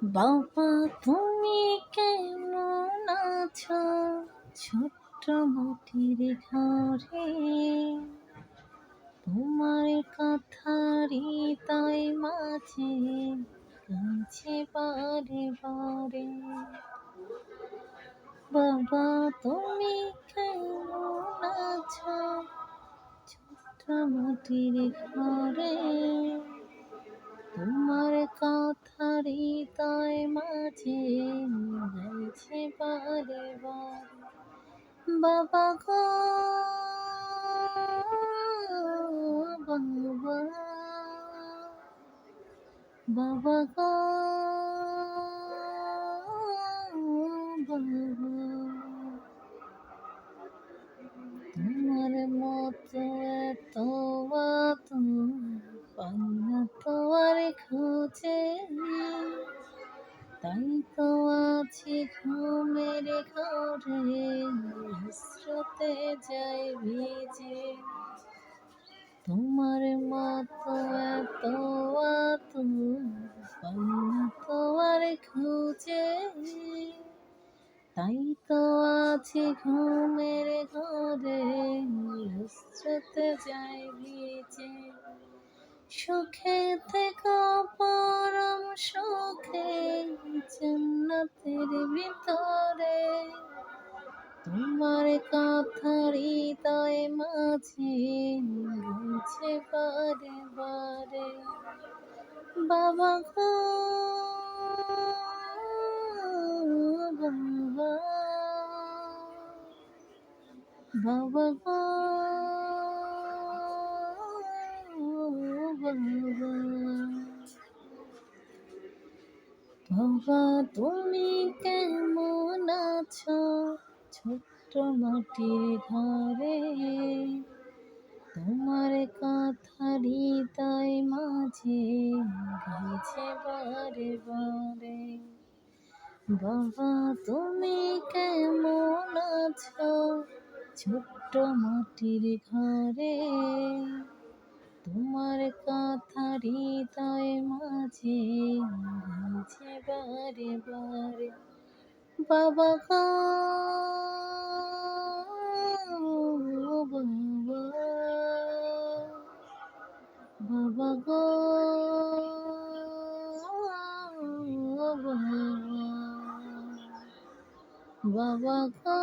বাবা তুমি কেমন আছো? ছোট্ট মাটির ঘরে তোমার কথারই তাই মাঝে কাছে বারে বারে। বাবা তুমি কেমন আছো? ছোট্ট মাটির ঘরে তোমার কথারই তাই মাঝে গাইছে বারে বারে। বাবা গো বাবা, বাবা গো বাবা, তোমার মতো এত আদর পাই না তো আর খোঁজে, তাই তো আছি ঘুমের ঘরে স্রোতে যাই ভিজে। তোমার মতো এত আদর পাই না তো আর খুঁজে, তাই তো আছি ঘুমের ঘরে স্রোতে যাই ভিজে। সুখে থেকো পরম সুখে জান্নাতের ভিতরে, তোমার কথারই তাই মাঝে গাইছে বারে বারে। বাবা গো বাবা, বাবা গো বাবা, বাবা তুমি কেমন আছো? ছোট্ট মাটির ঘরে তোমার কথারই তাই মাঝে গাইছে বারে বারে। বাবা তুমি কেমন আছো? ছোট্ট মাটির ঘরে তোমার কথারই তাই মাঝে গাইছে বারে বারে। বাবা গো বাবা, বাবা গো বাবা, বাবা গো